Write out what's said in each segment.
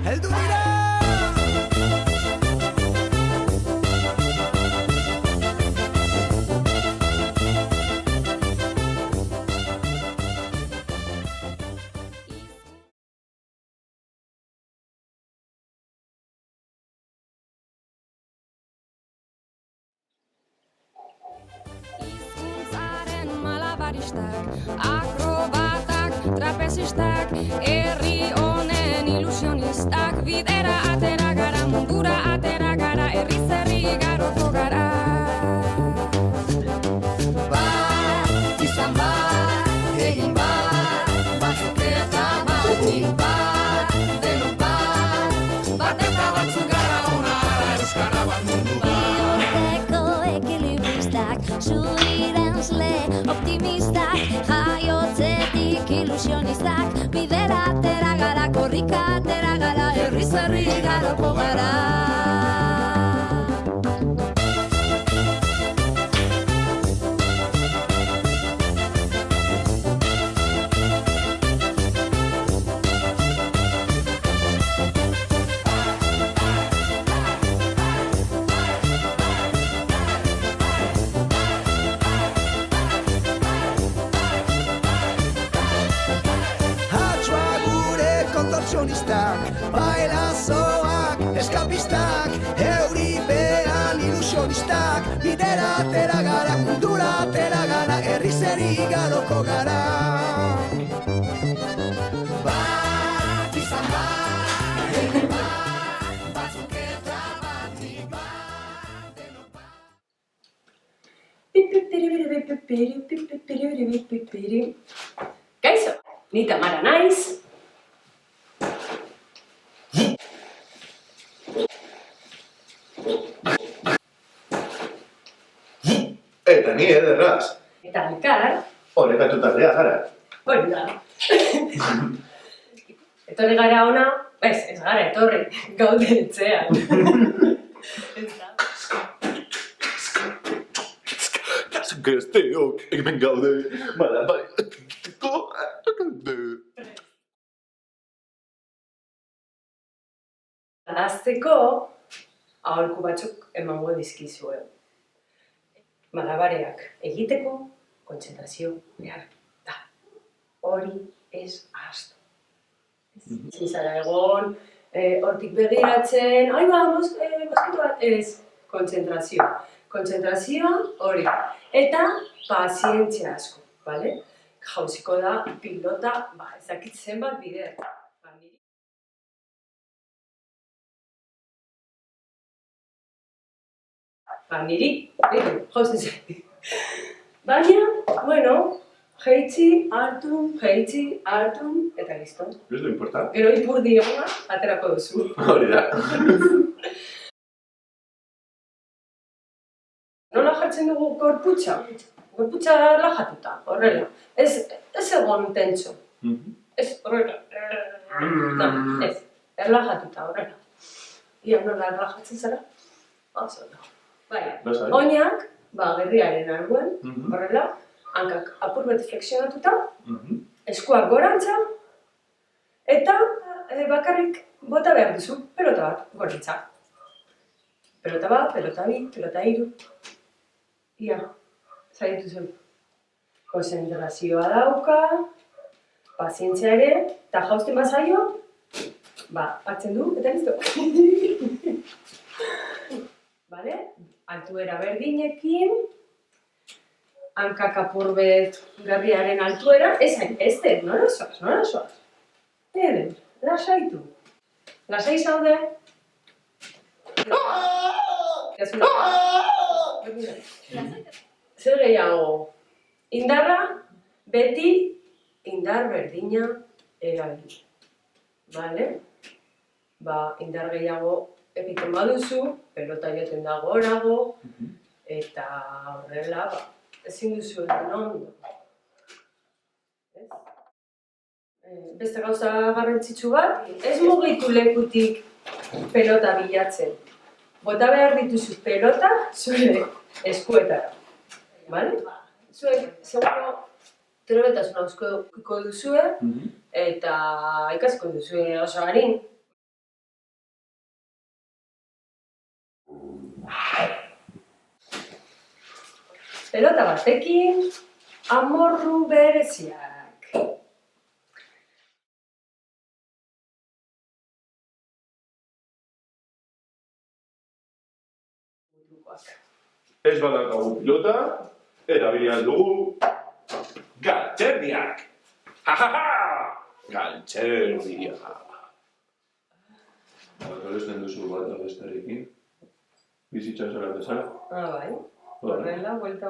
heldu dira! Malabaristak, akrobatak, trapezistak, herri honen ilusionistak, bidera atera gara, mundura atera gara, herriz herri igaroko gara. Bat, izan bat, egin bat, batzuk eta batik bat, denok bat, bat eta batzuk gara ona, euskara bat mundu bat. Eko ekilibristak, zuirenzle optimistak, jaiotzetik ilusionistak, bidera atera gara, korrika atera gara, herriz herri igaroko gara. Kontortzionistak, bailazoak, eskapistak, euripean ilusionistak, bidera atera gara, mundura atera gara, herriz herri igaroko gara. Bat izan bat, egin bat, batzuk eta batik bat, denok bat. Kaixo, ni Tamara naiz. Eta ni ederraz. Eta elkar, Orekatu taldea gara. hori da. Etorri gara ona, ez gara etorri, gaude etxean. Gazteok, hemen gaude, malabai. Adazteko, aholku batzuk emango dizkizue. Malabareak egiteko, kontzentrazio behar da. Hori ez ahaztu. Ezin zara egon, hortik begiratzen, ai ba, mosketu bat, ez, kontzentrazio. Kontzentrazioa hori. Eta pazientzia asko, bale? Jauziko da pilota, ezakit zenbat bider. Niri, jauzen zen. Baina, bueno, jeitzi, hartu, eta listo. Ez lo importa. Gero ipurdi ona, aterako duzu. Hori da. Nola jartzen dugu gorputza? Gorputza erlajatuta, horrela. Ez egon tentso. Ez horrela. Ez, erlajatuta, horrela. Ia nola erlajatzen zara? Oso da. Oinak, gerriaren arguen, horrela, hankak apur beti flexionatuta, eskuak gorantza, eta bakarrik bota behar duzu, pelota bat, gorantza. Pelota bat, pelota bi, pelota hiru. Ia, zaitu zen. Konzentrazioa dauka, pazientzia ere, eta jauzten bazaio, hartzen du, eta listo. Bale? Altuera berdinekin, hankak apurbet garriaren altuera, ez nola zoaz? Eden, lasaitu. Lasai zaude? Zer gehiago, indarra, beti indar berdina erabili. Bale? Indar gehiago egiten baduzu, pelota joten da gorago, eta horrela, ezin duzu egin ondo. Beste gauza garrantzitsu bat, ez mugitu lekutik pelota bilatzen. Bota behar dituzu pelota zure eskuetara. Bale? Zuek, seguro, trebetasuna euskiko duzue, eta ikasiko duzue oso harin. Pelota batekin, amorru bereziak. Ez badakagu pilota, erabili ahal dugu galtzerdiak. Ha! Galtzerdia. Gauzten duzu bat bestarekin. Bizitza zara bezala. Bai. Horrela, vuelta.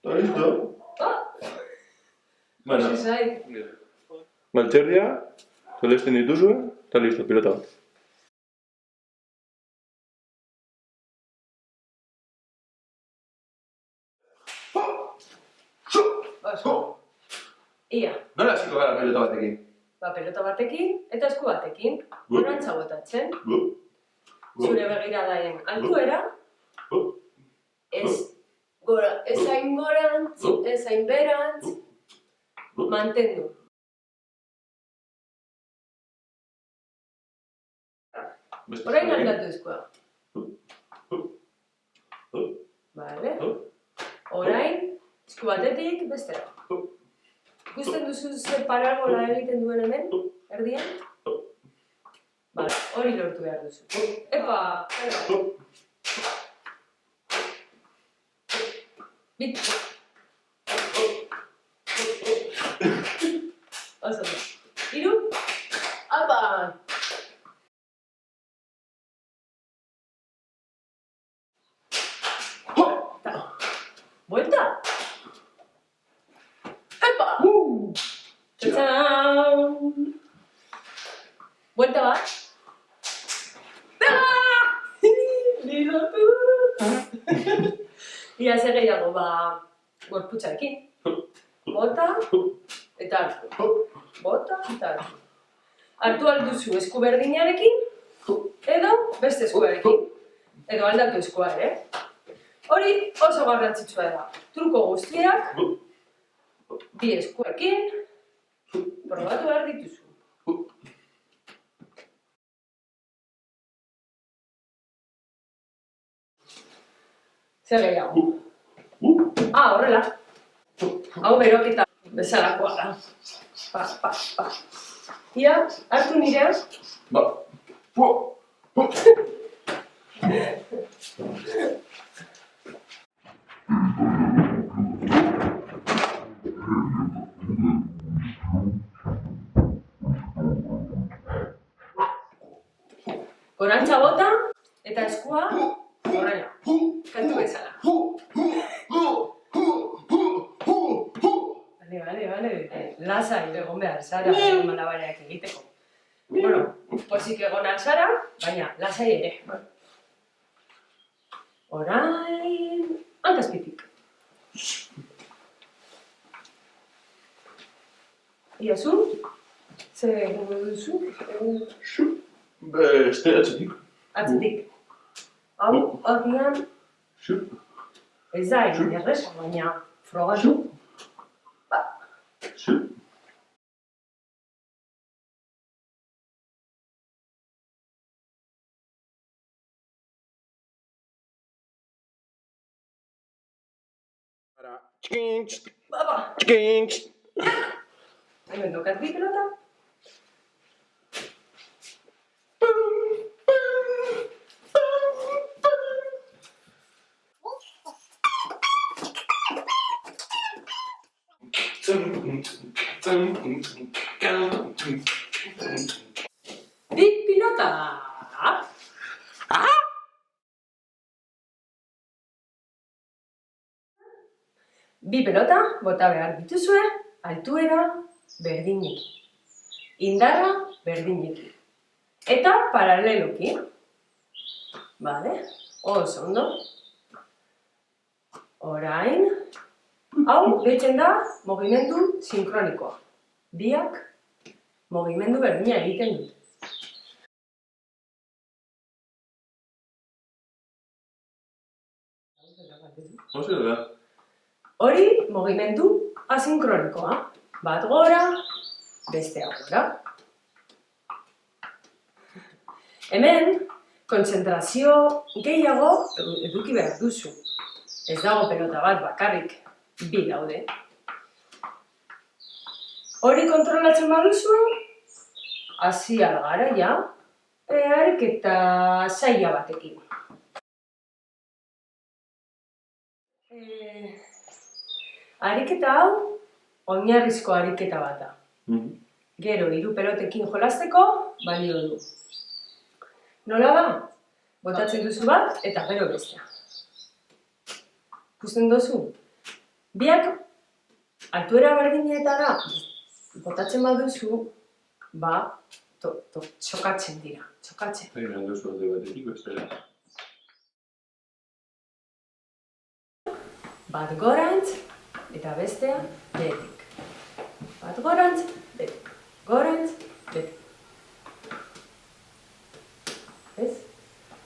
Eta listo. Bueno, Hasi zait. galtzerdia, zolesten dituzue, eta listo, pilota bat. Oso. Ia, Nola hasiko gara pilota batekin? pelota batekin eta esku batekin. Gorantza botatzen. Zure begiradaen altuera. Ez gora, ez hain gorantz, ez hain berantz. Mantendu. Orain aldatu eskua. Vale. Orain, esku batetik bestera. Ikusten duzu ze parabola egiten duen hemen, erdian? Vale, hori lortu behar duzu. Epa! Bit! Oso da. Hiru? Apa! Vuelta! Epa! Txatxan! Vuelta bat. Lilotu! Ia zer gehiago, gorputzarekin. Bota, eta hartu. Bota, eta hartu. Hartu alduzu esku berdinarekin, edo beste eskuarekin. Edo aldatu eskua ere. Hori oso garrantzitsua da. Truko guztiak, bi eskuekin, probatu behar dituzu. Zer gehiago? Horrela. Hau beroketa bezalakoa da. Pa. Ia, hartu nirea. Gorantza bota eta eskua horrela. Kantu bezala. Bale. Lasai egon behar zara, malabareak egiteko. Bueno, pozik egon alzara, baina lasai ere. Orain, hankazpitik. Ia zu? Zer egingo duzu? Beste atzetik. Atzetik. Hau, agian, ez da egin erresa, baina frogatu. Baba! Hemen dokat bi pelota. Bi pilota! Bi pelota bota behar dituzue, altuera berdinekin. Indarra berdinekin. Eta paraleloki. Bale, oso ondo. Orain, hau deitzen da mugimendu sinkronikoa. Biak mugimendu berdina egiten dute. Oso da. Hori mugimendu asinkronikoa. Bat gora, bestea gora. Hemen, kontzentrazio gehiago eduki behar duzu. Ez dago pelota bat bakarrik, bi daude. Hori kontrolatzen baduzu, hasi gara ja, ariketa zaila batekin. Ariketa hau, oinarrizko ariketa bat da. Gero, 3 pelotekin jolasteko, balio du. Nola da? Botatzen duzu bat, eta gero bestea. Ikusten duzu? Biak, altuera berdinetara botatzen baduzu, txokatzen dira, txokatzen. Egin duzu alde batetik, bestela. Bat gorantz, eta bestea behetik. Bat gorantz, behetik. Gorantz, behetik. Ez?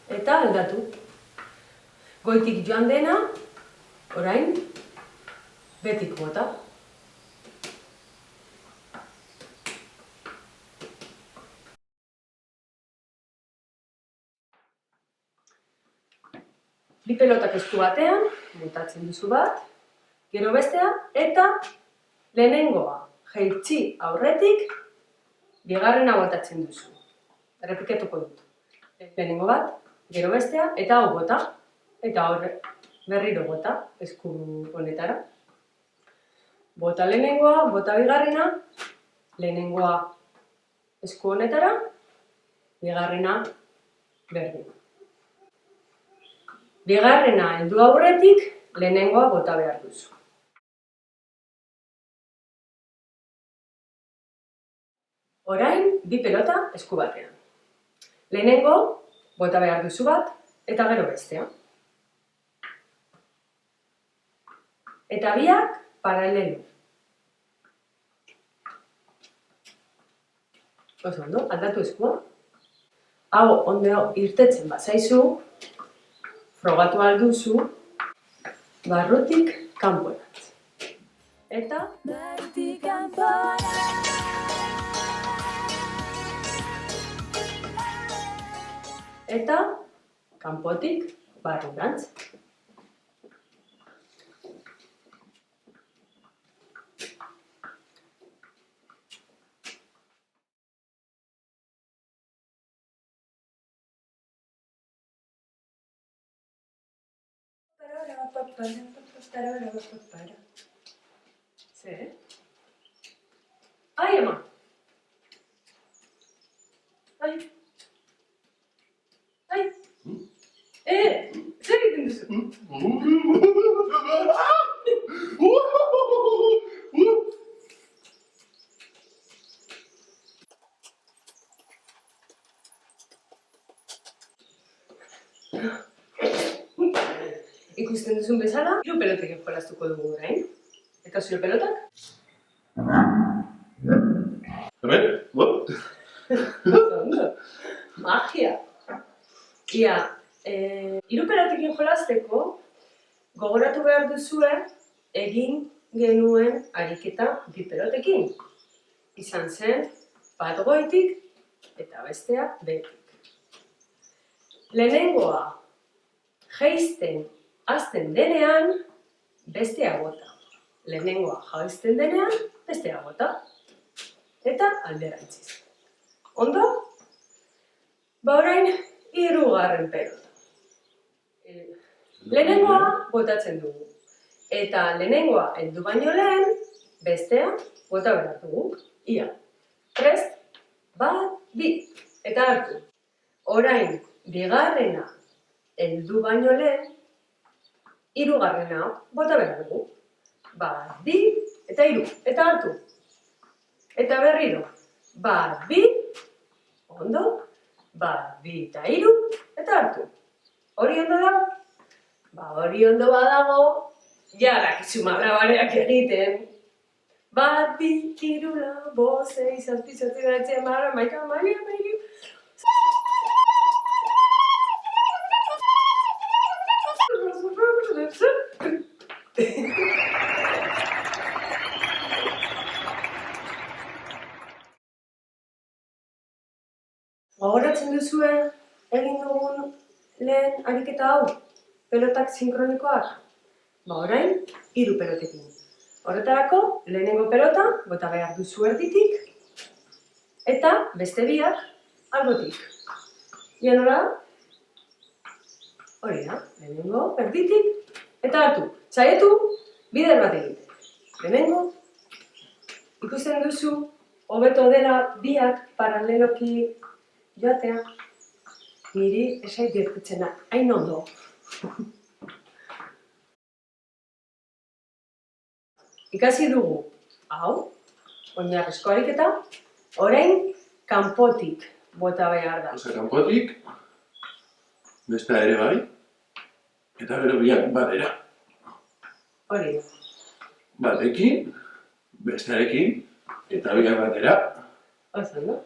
Eta aldatu. Goitik joan dena, orain, behetik bota. Bi pelotak esku batean, botatzen duzu bat, gero bestea, eta lehenengoa jaitsi aurretik, bigarrena botatzen duzu. Errepikatuko dut. Lehenengo bat, gero bestea, eta hau bota, eta berriro bota, esku honetara. Bota lehenengoa, bota bigarrena, lehenengoa esku honetara, bigarrena berdin. Bigarrena heldu aurretik, lehenengoa bota behar duzu. Orain, bi pelota esku batean. Lehenengo, bota behar duzu bat, eta gero bestea. Eta biak, paralelo. Oso ondo, aldatu eskua. Hau, ondo irtetzen bazaizu, frogatu alduzu, barrutik kanporantz. Eta Barrutik kanporantz. Eta kanpotik barrurantz. Zer? Ai, ama! Ai! Ai! Zer egiten duzu? Ikusten duzun bezala, 3 pelotekin jolastuko dugu orain. Eta zure pelotak? Hemen? What? Ondo. Magia! Ia, 3 pelotekin jolasteko, gogoratu behar duzue, egin genuen ariketa 2 pelotekin. Izan zen, bat goitik eta bestea behetik. Lehenengoa, jaisten hasten denean, bestea bota. Lehenengoa jaisten denean, bestea bota. Eta alderantziz. Ondo? Orain, 3. pelota. Lehenengoa botatzen dugu. Eta lehenengoa heldu baino lehen, bestea bota behar dugu. Ia. Prest, bat, bi. Eta hartu. Orain, bigarrena heldu baino lehen, 3. bota behar dugu. Bat, bi, eta 3. Eta hartu. Eta berriro. Bat, bi, ondo. Bat, bi, eta 3. Eta hartu. Hori ondo da? Hori ondo badago, jadakizu malabareak egiten. Bat, bi, 3, 4, 5, 6, 7, 8, 9, 10, 11, 12. Gogoratzen duzue egin dugun lehen ariketa hau, pelotak sinkronikoak? Ba, orain, 3 pelotekin. Horretarako, lehenengo pelota, bota behar duzu erditik, eta beste biak, albotik. Ia nola? Hori da, lehenengo, erditik, eta hartu. Txaietu, bider bat egite. Lehenengo, ikusten duzu, hobeto dela biak paraleloki joatea. Niri esait gertatzena, hain ondo. Ikasi dugu, hau, oinarrizko ariketa, orain kanpotik bota behar da. Osa, kanpotik, bestea ere bai, eta gero biak batera. Hori da. Batekin, bestearekin, eta biak batera. Oso, no?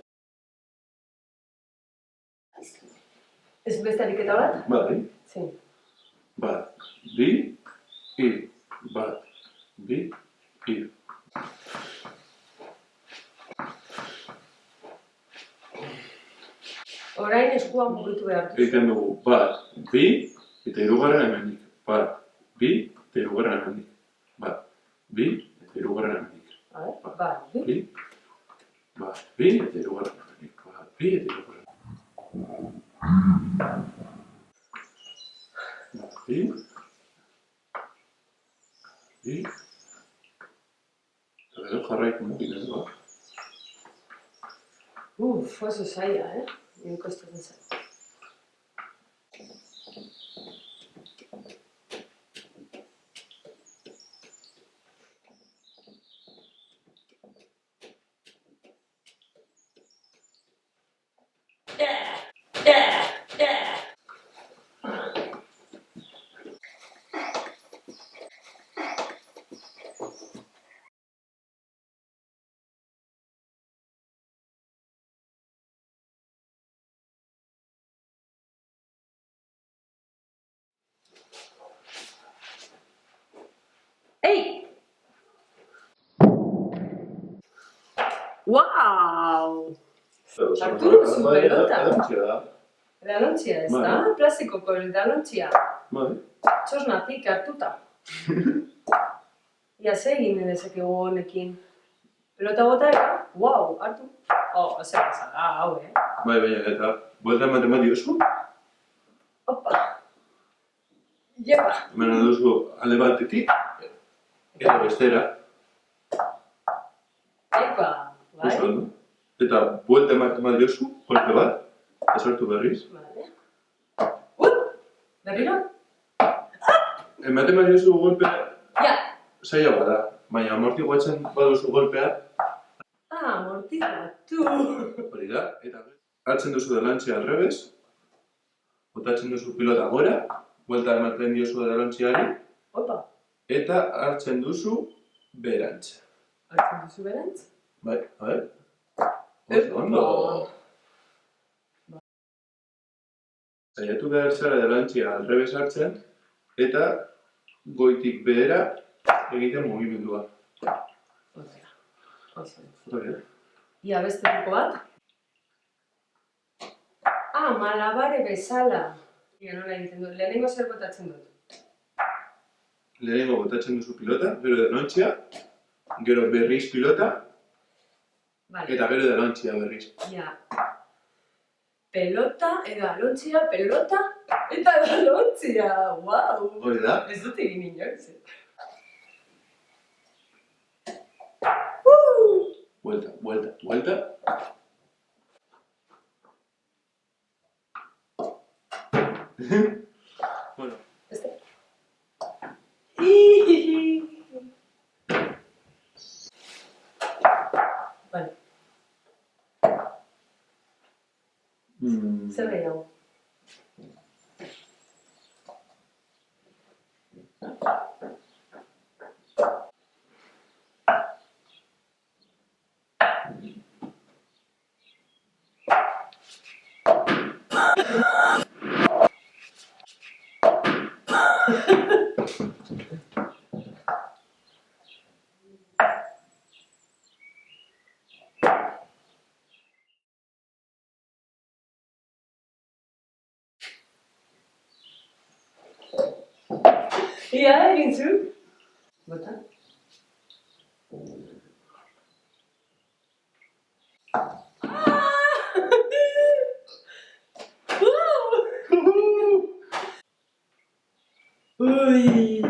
Ez beste ariketa bat? Bai, Zein. bat, bi, hiru. Bat, bi, hiru. Orain eskuan mugitu behar duzu. Egiten dugu bat, bi, eta hirugarren hemendik. Bat, bi, eta hirugarren hemendik. Bat, bi, eta hirugarren hemendik. Bat, bi. Bat, bi, eta hirugarren hemendik. Bat, bi, eta hirugarren hemendik. Bat, bi, bi, eta gero jarraitu egiten du. Oso zaila, Nire kostatzen zaila. Ei! Wow! Hartu duzu pelota. Edalontxia, ez da? Plastikoko edalontxia. Bai. Txosnatik hartuta. Ia ze egin dezakegu honekin. Pelota bota eta, wow, hartu. Zer pasada, hau, Bai, baina, eta buelta ematen bat diozu? Opa. Jepa. Hemen duzu alde batetik, eta bestera. Jepa, bai? Oso ondo. Eta buelta ematen bat diozu, golpe bat, eta sartu berriz. Vale. Berriro? Ematen bat diozu golpea, Ja. zaila bada, baina amortiguatzen baduzu golpea, Amortizatu. hori da, eta hartzen duzu delantzia alrebez, botatzen duzu pilota gora, buelta ematen diozu delontziari, Opa. eta hartzen duzu berantz. Hartzen duzu berantz? Bai, a ver. Oso ondo. Saiatu behar zara delantzia alrebez hartzen, eta goitik behera egiten mugimendua. Oso. Hori da. Ia beste truko bat. Malabare bezala. Ia nola egiten dut. Lehenengo zer botatzen dut. Lehenengo botatzen duzu pilota, gero delantzia, gero berriz pilota, Vale. eta gero delantzia berriz. Ja. Pelota, edalontzia, pelota, eta edalontzia. Wow! Hori da. Ez dut egin inoiz. Vuelta, vuelta, vuelta. Bueno. Este. Vale. Zer gehiago? Ia, egin zu. Bota. Ui!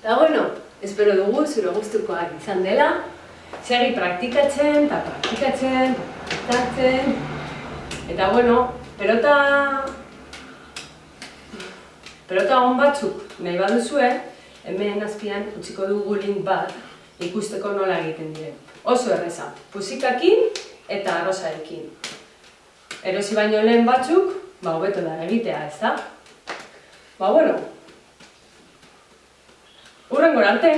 Eta bueno, espero dugu zure gustukoak izan dela. Segi praktikatzen, eta praktikatzen, eta praktikatzen. Eta bueno, pelota on batzuk nahi baduzue, hemen azpian utziko dugu link bat ikusteko nola egiten diren. Oso erreza, pusikakin eta arrozarekin. Erosi baino lehen batzuk, hobeto da egitea, ez da? Bueno, hurrengora arte!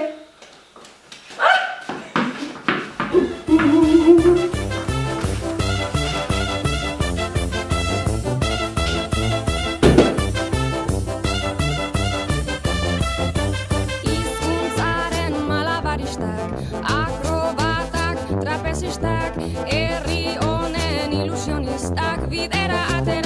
Hizkuntzaren malabaristak, akrobatak, trapezistak, herri honen ilusionistak, bidera atera